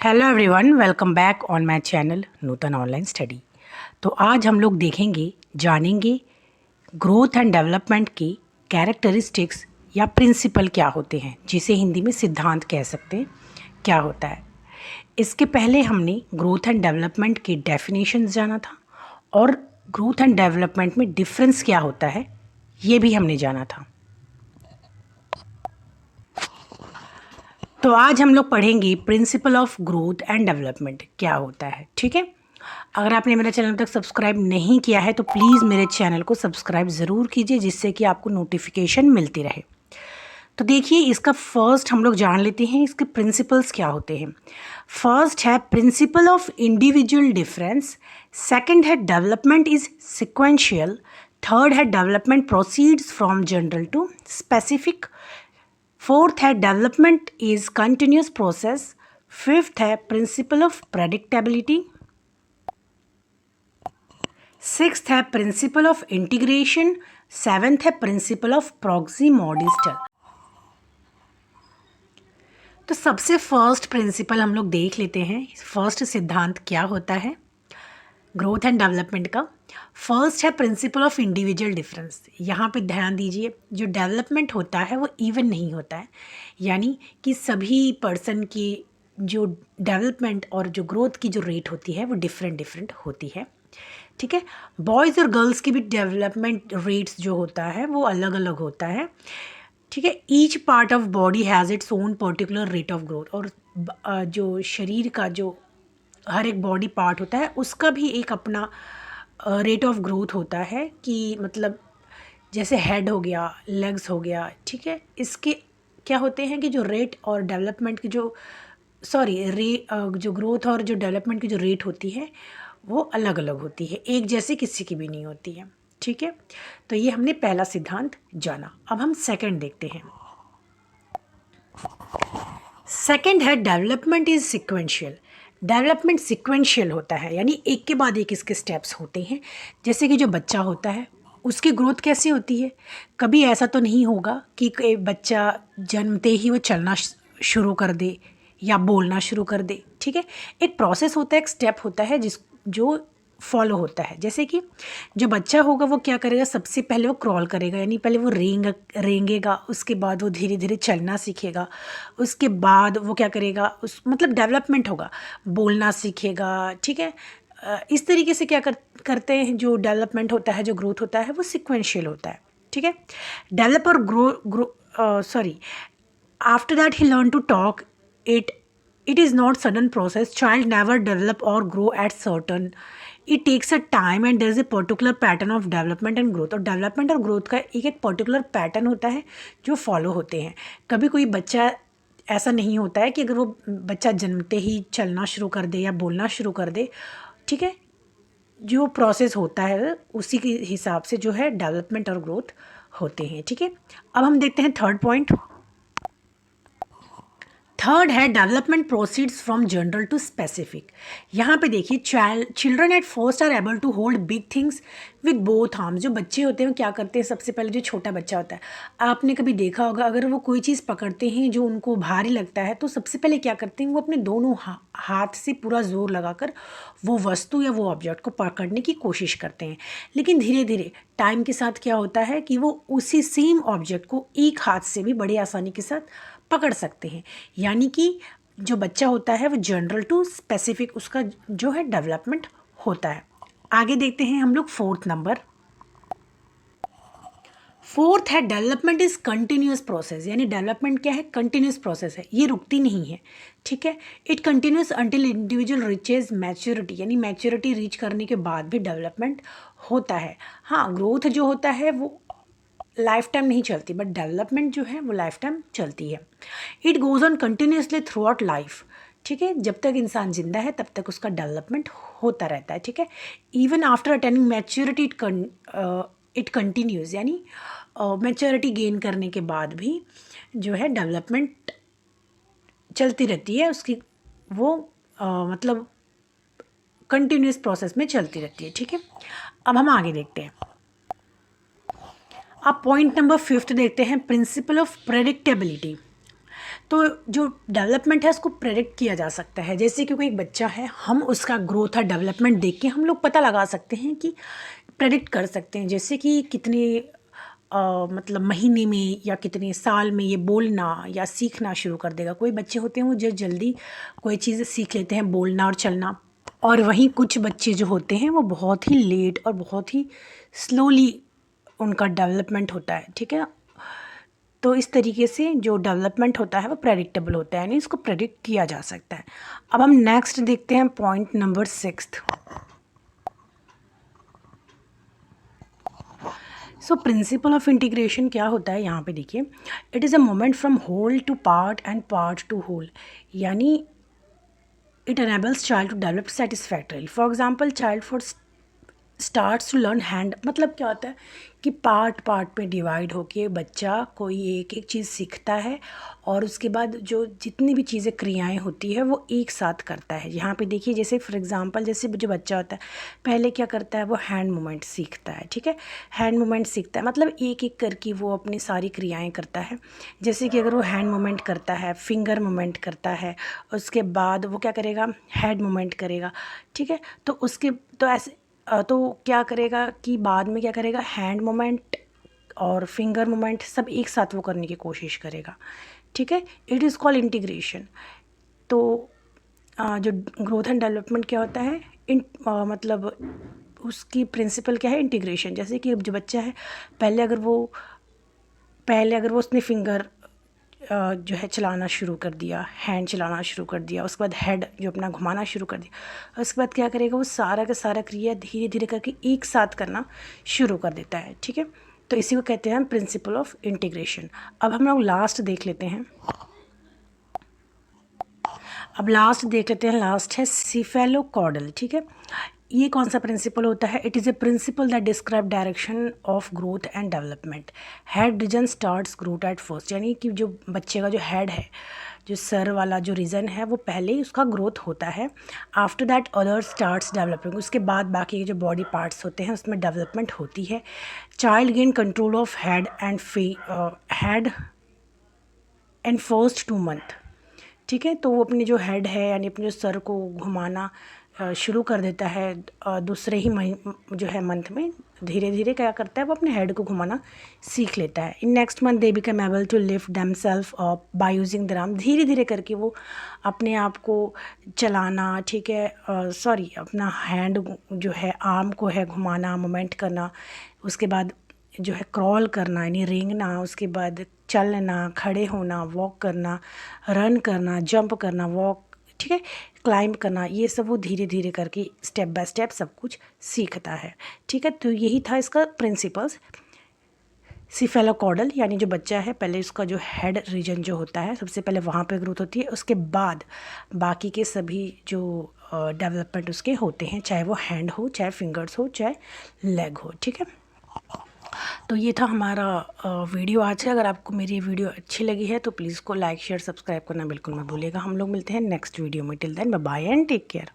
Hello everyone, welcome back on my channel Nutan online study. तो आज हम लोग देखेंगे, जानेंगे ग्रोथ एंड डेवलपमेंट की कैरेक्टरिस्टिक्स या प्रिंसिपल क्या होते हैं, जिसे हिंदी में सिद्धांत कह सकते हैं, क्या होता है। इसके पहले हमने ग्रोथ एंड डेवलपमेंट की डेफिनेशंस जाना था और ग्रोथ एंड डेवलपमेंट में डिफरेंस क्या होता है ये भी हमने जाना था। तो आज हम लोग पढ़ेंगे principle of growth and development क्या होता है। ठीक है, अगर आपने मेरा चैनल तक सब्सक्राइब नहीं किया है तो प्लीज़ मेरे चैनल को सब्सक्राइब ज़रूर कीजिए, जिससे कि आपको नोटिफिकेशन मिलती रहे। तो देखिए, इसका फर्स्ट हम लोग जान लेते हैं इसके प्रिंसिपल्स क्या होते हैं। फर्स्ट है principle of individual difference, second है डेवलपमेंट इज सिक्वेंशियल, थर्ड है development proceeds from general to specific, fourth है development is continuous process, fifth है प्रिंसिपल ऑफ प्रेडिक्टेबिलिटी, सिक्स्थ है प्रिंसिपल ऑफ इंटीग्रेशन, सेवेंथ है प्रिंसिपल ऑफ प्रॉक्सिमोडिस्टल। तो सबसे first principle हम लोग देख लेते हैं, फर्स्ट सिद्धांत क्या होता है ग्रोथ एंड डेवलपमेंट का। फर्स्ट है प्रिंसिपल ऑफ इंडिविजुअल डिफरेंस। यहाँ पे ध्यान दीजिए, जो डेवलपमेंट होता है वो इवन नहीं होता है, यानी कि सभी पर्सन की जो डेवलपमेंट और जो ग्रोथ की जो रेट होती है वो डिफरेंट होती है। ठीक है, बॉयज़ और गर्ल्स की भी डेवलपमेंट रेट्स जो होता है वो अलग अलग होता है। ठीक है, each part of body has its own particular rate of growth. और जो शरीर का जो हर एक बॉडी पार्ट होता है उसका भी एक अपना रेट ऑफ ग्रोथ होता है, कि मतलब जैसे हेड हो गया, लेग्स हो गया। ठीक है, इसके क्या होते हैं कि जो रेट और डेवलपमेंट की जो जो ग्रोथ और जो डेवलपमेंट की जो रेट होती है वो अलग अलग होती है, एक जैसे किसी की भी नहीं होती है। ठीक है, तो ये हमने पहला सिद्धांत जाना। अब हम सेकंड देखते हैं। सेकंड है development is sequential. Development sequential होता है, यानी एक के बाद एक इसके स्टेप्स होते हैं। जैसे कि जो बच्चा होता है उसकी ग्रोथ कैसे होती है, कभी ऐसा तो नहीं होगा कि कोई बच्चा जन्मते ही वो चलना शुरू कर दे या बोलना शुरू कर दे। ठीक है, एक प्रोसेस होता है, एक स्टेप होता है जो फॉलो होता है। जैसे कि जो बच्चा होगा वो क्या करेगा, सबसे पहले वो क्रॉल करेगा, यानी पहले वो रेंगेगा, उसके बाद वो धीरे धीरे चलना सीखेगा, उसके बाद वो क्या करेगा, उस मतलब डेवलपमेंट होगा, बोलना सीखेगा। ठीक है, इस तरीके से क्या करते हैं, जो डेवलपमेंट होता है, जो ग्रोथ होता है वो सिक्वेंशियल होता है। ठीक है, डेवलप और after that he learned to talk. It is not sudden process. Child never develop or grow at certain. It takes a time and there is a particular pattern of development and growth. और development और growth का एक एक particular pattern होता है जो follow होते हैं। कभी कोई बच्चा ऐसा नहीं होता है कि अगर वो बच्चा जन्मते ही चलना शुरू कर दे या बोलना शुरू कर दे। ठीक है, जो प्रोसेस होता है उसी के हिसाब से जो है डेवलपमेंट और ग्रोथ होते हैं। ठीक है, अब हम देखते हैं थर्ड पॉइंट। थर्ड है development proceeds from general to specific. यहाँ पे देखिए, children at first are able to hold big things with both arms. जो बच्चे होते हैं वो क्या करते हैं, सबसे पहले जो छोटा बच्चा होता है, आपने कभी देखा होगा, अगर वो कोई चीज़ पकड़ते हैं जो उनको भारी लगता है तो सबसे पहले क्या करते हैं, वो अपने दोनों हाथ से पूरा जोर लगाकर वो वस्तु या वो ऑब्जेक्ट को पकड़ने की कोशिश करते हैं। लेकिन धीरे धीरे टाइम के साथ क्या होता है कि वो उसी सेम ऑब्जेक्ट को एक हाथ से भी बड़ी आसानी के साथ पकड़ सकते हैं। यानी कि जो बच्चा होता है वो जनरल टू स्पेसिफिक उसका जो है डेवलपमेंट होता है। आगे देखते हैं हम लोग फोर्थ नंबर। फोर्थ है डेवलपमेंट इज कंटिन्यूस प्रोसेस। यानी डेवलपमेंट क्या है, कंटिन्यूस प्रोसेस है, ये रुकती नहीं है। ठीक है, it continuous until individual reaches maturity. यानी मैच्योरिटी रीच करने के बाद भी डेवलपमेंट होता है। हाँ, ग्रोथ जो होता है वो लाइफ टाइम नहीं चलती, बट डेवलपमेंट जो है वो लाइफ टाइम चलती है। It goes on continuously through out life. ठीक है, जब तक इंसान जिंदा है तब तक उसका डेवलपमेंट होता रहता है। ठीक है, even after attaining maturity it continues. यानी मैच्योरिटी गेन करने के बाद भी जो है डेवलपमेंट चलती रहती है उसकी, वो मतलब कंटिन्यूस प्रोसेस में चलती रहती है। ठीक है, अब हम आगे देखते हैं। अब पॉइंट नंबर फिफ्थ देखते हैं, प्रिंसिपल ऑफ प्रेडिक्टेबिलिटी। तो जो डेवलपमेंट है उसको प्रेडिक्ट किया जा सकता है। जैसे कि कोई एक बच्चा है, हम उसका ग्रोथ और डेवलपमेंट देख के हम लोग पता लगा सकते हैं कि प्रेडिक्ट कर सकते हैं, जैसे कि कितने मतलब महीने में या कितने साल में ये बोलना या सीखना शुरू कर देगा। कोई बच्चे होते हैं वो जो जल्दी कोई चीज़ सीख लेते हैं, बोलना और चलना, और वहीं कुछ बच्चे जो होते हैं वो बहुत ही लेट और बहुत ही स्लोली उनका डेवलपमेंट होता है, ठीक है। तो इस तरीके से जो डेवलपमेंट होता है वो प्रेडिक्टेबल होता है, यानी इसको प्रेडिक्ट किया जा सकता है। अब हम नेक्स्ट देखते हैं point number 6। So principle of integration क्या होता है, यहाँ पे देखिए, it is a moment from whole to part and part to whole, यानी it enables child to develop satisfactorily. For example, child for starts to learn hand, मतलब क्या होता है कि पार्ट पार्ट पे डिवाइड होके बच्चा कोई एक एक चीज़ सीखता है, और उसके बाद जो जितनी भी चीज़ें क्रियाएं होती है वो एक साथ करता है। यहाँ पे देखिए, जैसे फॉर एग्जांपल, जैसे जो बच्चा होता है पहले क्या करता है, वो हैंड मूवमेंट सीखता है, ठीक है। हैंड मूवमेंट सीखता है मतलब एक एक करके वो अपनी सारी क्रियाएँ करता है। जैसे कि अगर वो हैंड मूवमेंट करता है, फिंगर मूवमेंट करता है, उसके बाद वो क्या करेगा, हेड मूवमेंट करेगा, ठीक है। तो उसके तो ऐसे तो क्या करेगा कि बाद में क्या करेगा, हैंड मूवमेंट और फिंगर मूवमेंट सब एक साथ वो करने की कोशिश करेगा, ठीक है। It is called integration. तो जो ग्रोथ एंड डेवलपमेंट क्या होता है, मतलब उसकी प्रिंसिपल क्या है, इंटीग्रेशन। जैसे कि जो बच्चा है पहले अगर वो उसने फिंगर जो है चलाना शुरू कर दिया, हैंड चलाना शुरू कर दिया, उसके बाद हेड जो अपना घुमाना शुरू कर दिया, उसके बाद क्या करेगा, वो सारा का सारा क्रिया धीरे धीरे करके एक साथ करना शुरू कर देता है, ठीक है। तो इसी को कहते हैं प्रिंसिपल ऑफ इंटीग्रेशन। अब हम लोग लास्ट देख लेते हैं। लास्ट है सीफेलोकॉर्डल, ठीक है। ये कौन सा प्रिंसिपल होता है, it is a principal that describe direction of growth and development. Head region starts growth at first, यानी कि जो बच्चे का जो हेड है, जो सर वाला जो रीजन है, वो पहले ही उसका ग्रोथ होता है। After that other starts developing, उसके बाद बाकी के जो बॉडी पार्ट्स होते हैं उसमें डेवलपमेंट होती है। Child gain control of head and first 2 month, ठीक है। तो वो अपने जो हेड है यानी अपने जो सर को घुमाना शुरू कर देता है दूसरे ही जो है मंथ में, धीरे धीरे क्या करता है, वो अपने हेड को घुमाना सीख लेता है। In next month they become able to lift themself up by using their arm, धीरे धीरे करके वो अपने आप को चलाना, ठीक है, सॉरी, अपना हैंड जो है आर्म को है घुमाना, मूवमेंट करना, उसके बाद जो है क्रॉल करना यानी रेंगना, उसके बाद चलना, खड़े होना, वॉक करना, रन करना, जंप करना, वॉक, ठीक है, क्लाइंब करना, ये सब वो धीरे धीरे करके स्टेप बाय स्टेप सब कुछ सीखता है, ठीक है। तो यही था इसका प्रिंसिपल्स। सीफेलोकॉर्डल यानी जो बच्चा है पहले उसका जो हेड रीजन जो होता है सबसे पहले वहाँ पे ग्रोथ होती है, उसके बाद बाकी के सभी जो डेवलपमेंट उसके होते हैं, चाहे वो हैंड हो, चाहे फिंगर्स हो, चाहे लेग हो, ठीक है। तो ये था हमारा वीडियो आज है। अगर आपको मेरी वीडियो अच्छी लगी है तो प्लीज़ को लाइक शेयर सब्सक्राइब करना बिल्कुल मत भूलिएगा। हम लोग मिलते हैं नेक्स्ट वीडियो में। Till then bye bye and take care.